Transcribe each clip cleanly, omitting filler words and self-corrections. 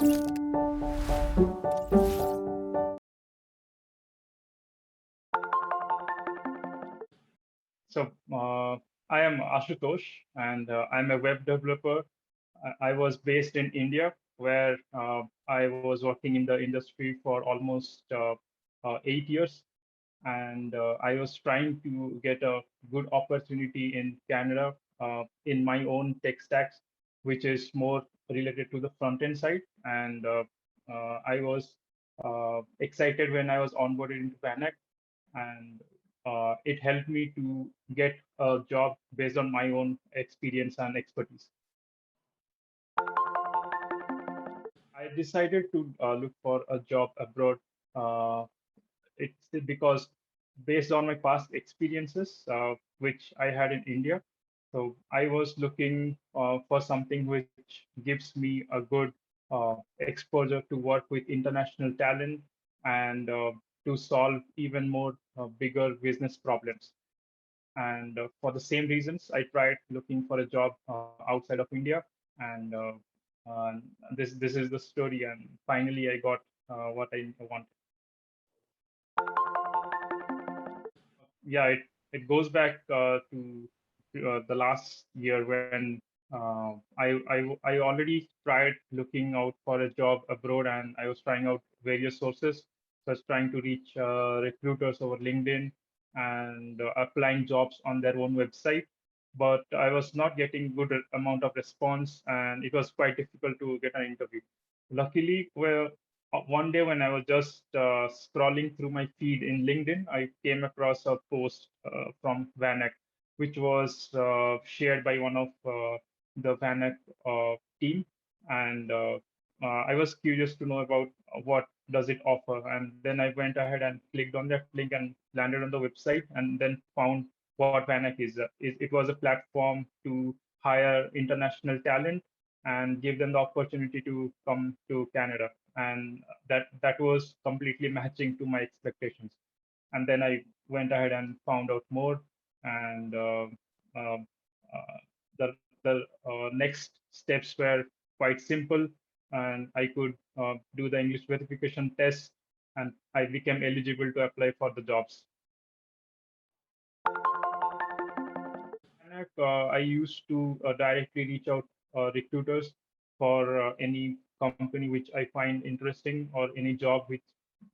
So I am Ashutosh, and I'm a web developer. I was based in India, where I was working in the industry for almost 8 years, and I was trying to get a good opportunity in Canada in my own tech stacks, which is more related to the front end side. And I was excited when I was onboarded into VanHack, and it helped me to get a job based on my own experience and expertise. I decided to look for a job abroad. Uh, it's because based on my past experiences, which I had in India, so I was looking for something which gives me a good exposure to work with international talent and to solve even more bigger business problems. And for the same reasons, I tried looking for a job outside of India, and this is the story. And finally, I got what I wanted. Yeah, it goes back to the last year when I already tried looking out for a job abroad, and I was trying out various sources. So I was trying to reach recruiters over LinkedIn and applying jobs on their own website, but I was not getting good amount of response, and it was quite difficult to get an interview. Luckily, well, one day when I was just scrolling through my feed in LinkedIn, I came across a post from VanHack, which was shared by one of the VanHack team, and I was curious to know about what does it offer, and then I went ahead and clicked on that link and landed on the website, and then found what VanHack is. It was a platform to hire international talent and give them the opportunity to come to Canada, and that was completely matching to my expectations. And then I went ahead and found out more, and um, uh, the next steps were quite simple, and I could do the English verification test, and I became eligible to apply for the jobs. I used to directly reach out recruiters for any company which I find interesting or any job which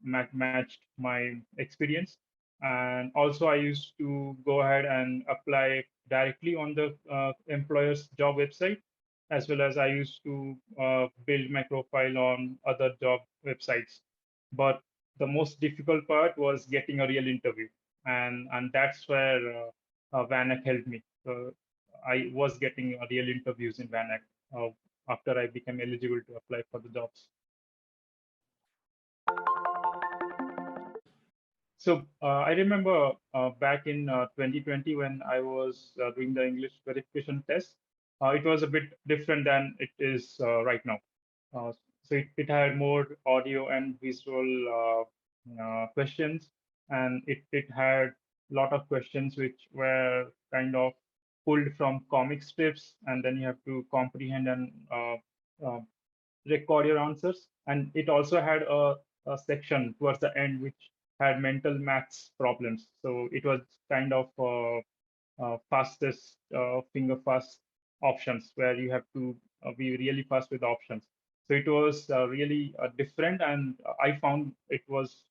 matched my experience. And also, I used to go ahead and apply directly on the employer's job website, as well as I used to build my profile on other job websites. But the most difficult part was getting a real interview, and that's where VanHack helped me. So I was getting real interviews in VanHack after I became eligible to apply for the jobs. So I remember back in 2020 when I was doing the English verification test, it was a bit different than it is right now. So it had more audio and visual questions, and it had a lot of questions which were kind of pulled from comic strips, and then you have to comprehend and uh, record your answers. And it also had a section towards the end which had mental maths problems. So it was kind of fastest finger fast options where you have to be really fast with options. So it was really different, and I found it was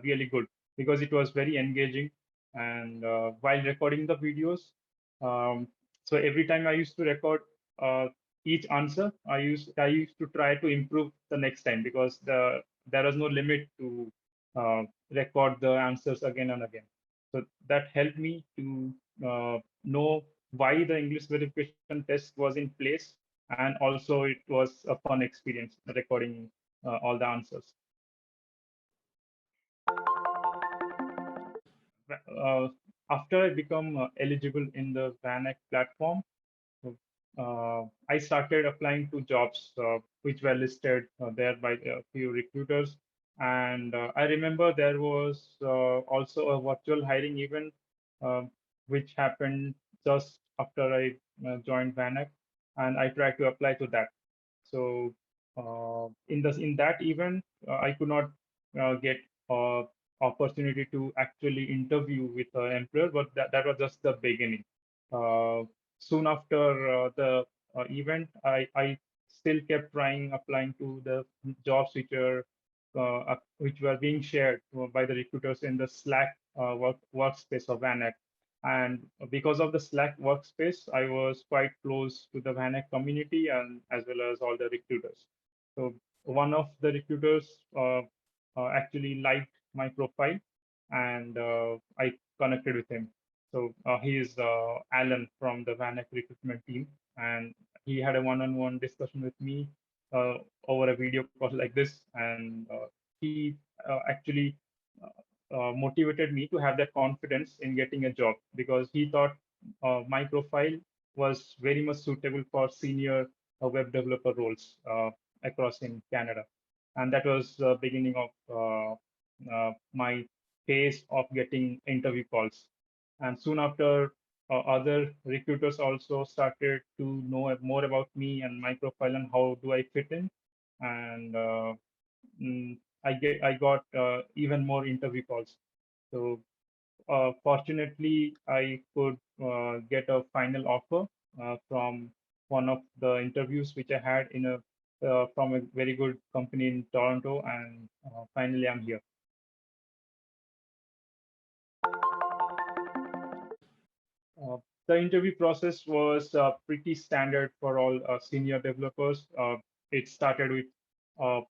really good because it was very engaging. And while recording the videos, um, so every time I used to record uh, each answer, I used to try to improve the next time, because there was no limit to record the answers again and again. So that helped me to know why the English verification test was in place, and also it was a fun experience recording all the answers. Uh, After I become eligible in the VanHack platform, I started applying to jobs which were listed there by a few recruiters. And I remember there was also a virtual hiring event uh, which happened just after I joined VanHack, and I tried to apply to that. So in that event, I could not get opportunity to actually interview with the employer, but that was just the beginning. Uh, Soon after the event, I still kept trying applying to the jobs which were being shared by the recruiters in the Slack workspace of VanHack. And because of the Slack workspace, I was quite close to the VanHack community and as well as all the recruiters. So one of the recruiters actually liked my profile, and I connected with him. So he is Alan from the VanHack recruitment team, and he had a one-on-one discussion with me uh, over a video call like this, and he actually motivated me to have that confidence in getting a job because he thought my profile was very much suitable for senior web developer roles across in Canada. And that was the beginning of my phase of getting interview calls. And soon after, other recruiters also started to know more about me and my profile and how do I fit in. And I got even more interview calls. So fortunately, I could get a final offer from one of the interviews which I had in a from a very good company in Toronto, and finally I'm here. Uh, the interview process was pretty standard for all senior developers. It started with a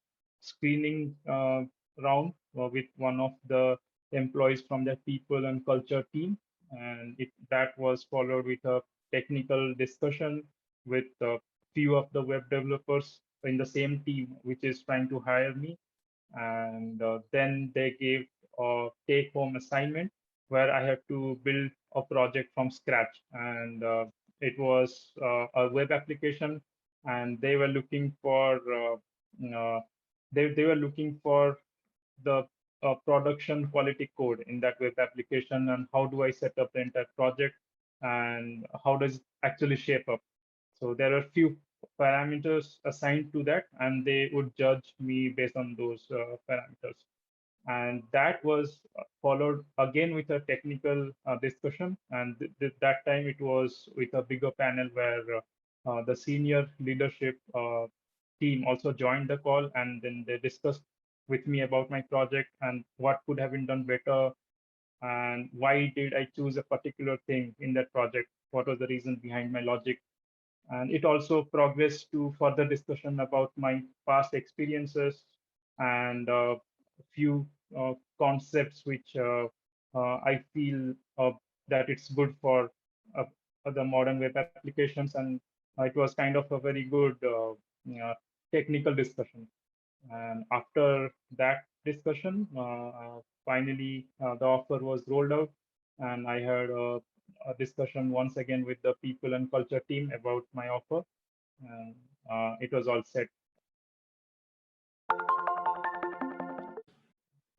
screening round with one of the employees from the people and culture team, and that was followed with a technical discussion with a few of the web developers in the same team, which is trying to hire me. And then they gave a take-home assignment where I had to build a project from scratch, and it was a web application, and they were looking for they were looking for the production quality code in that web application, and how do I set up the entire project, and how does it actually shape up. So there are few parameters assigned to that, and they would judge me based on those parameters. And that was followed again with a technical discussion. And that time it was with a bigger panel where the senior leadership team also joined the call, and then they discussed with me about my project and what could have been done better, and why did I choose a particular thing in that project, what was the reason behind my logic. And it also progressed to further discussion about my past experiences and a few concepts which I feel that it's good for uh, the modern web applications. And it was kind of a very good technical discussion. And after that discussion, finally the offer was rolled out, and I had a discussion once again with the people and culture team about my offer, and it was all set.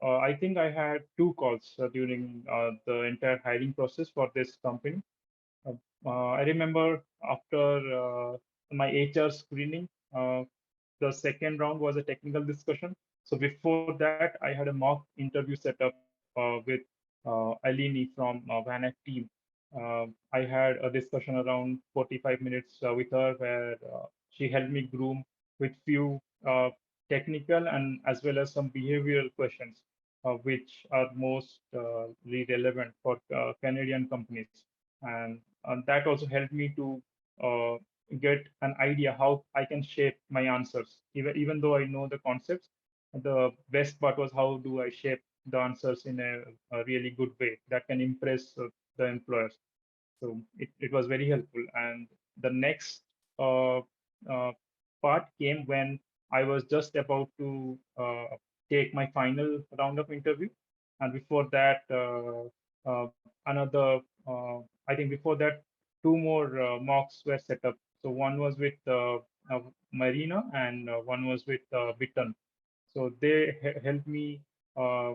I think I had two calls during the entire hiring process for this company. Uh, I remember after my HR screening, the second round was a technical discussion. So before that, I had a mock interview set up with Alini from VanHack team. I had a discussion around 45 minutes with her where she helped me groom with few technical and as well as some behavioral questions, which are most relevant for Canadian companies. And that also helped me to uh, get an idea how I can shape my answers. Even though I know the concepts, the best part was how do I shape the answers in a really good way that can impress the employers. So it was very helpful. And the next uh, uh, part came when I was just about to take my final round of interview. And before that, another, I think before that, two more mocks were set up. So one was with Marina, and one was with Biton. So they helped me uh,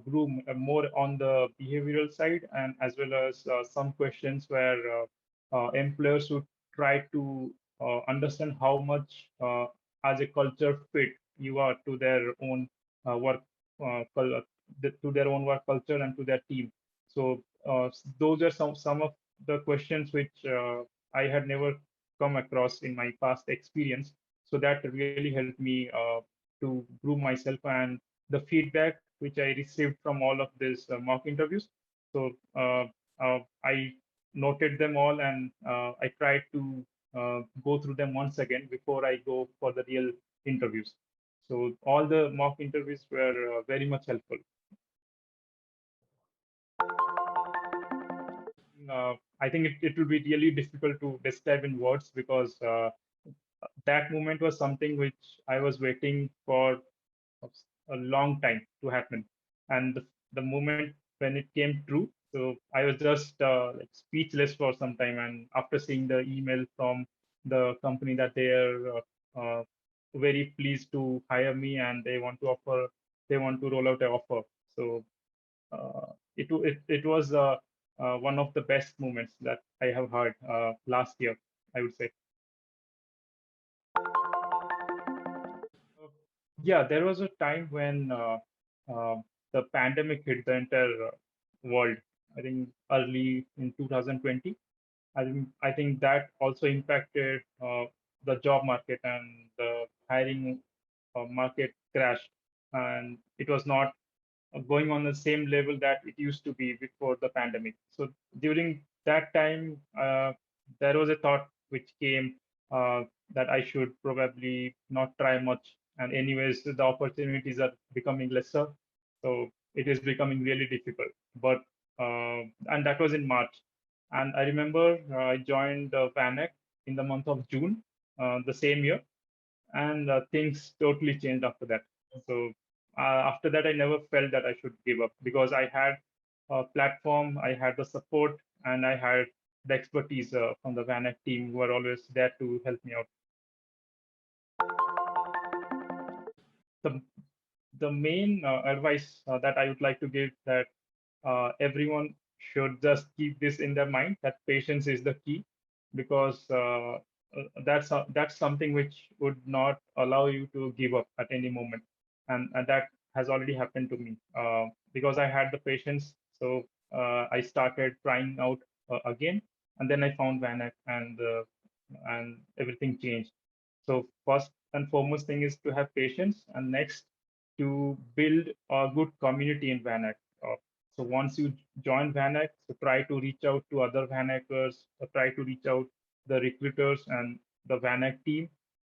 groom more on the behavioral side, and as well as some questions where employers would try to understand how much as a culture fit you are to their own work to their own work culture and to their team. So those are some of the questions which I had never come across in my past experience. So that really helped me to groom myself, and the feedback which I received from all of these mock interviews. So I noted them all, and I tried to go through them once again before I go for the real interviews. So all the mock interviews were very much helpful. I think it will be really difficult to describe in words because that moment was something which I was waiting for a long time to happen. And the moment when it came true, so I was just like speechless for some time. And after seeing the email from the company that they are very pleased to hire me and they want to roll out an offer. So it was one of the best moments that I have heard last year, I would say. Yeah, there was a time when the pandemic hit the entire world. I think early in 2020. I think that also impacted the job market, and the hiring market crashed, and it was not going on the same level that it used to be before the pandemic. So during that time, there was a thought which came that I should probably not try much. And anyways, the opportunities are becoming lesser, so it is becoming really difficult. But and that was in March, and I remember I joined VanHack in the month of June the same year, and things totally changed after that. So after that, I never felt that I should give up because I had a platform, I had the support, and I had the expertise from the VanEck team who were always there to help me out. The the main advice that I would like to give, that everyone should just keep this in their mind, that patience is the key, because that's something which would not allow you to give up at any moment, and that has already happened to me because I had the patience. So I started trying out again, and then I found VanEck, and everything changed. So first and foremost thing is to have patience, and next to build a good community in VanEck. So once you join VanHack, so try to reach out to other VanHackers, try to reach out the recruiters and the VanHack team,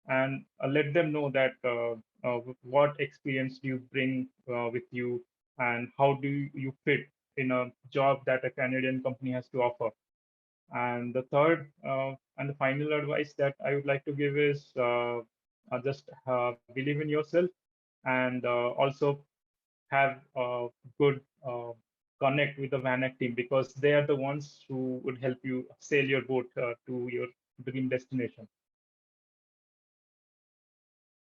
and let them know that what experience do you bring with you, and how do you fit in a job that a Canadian company has to offer. And the third and the final advice that I would like to give is just believe in yourself, and also have a good connect with the VanEck team, because they are the ones who would help you sail your boat to your dream destination.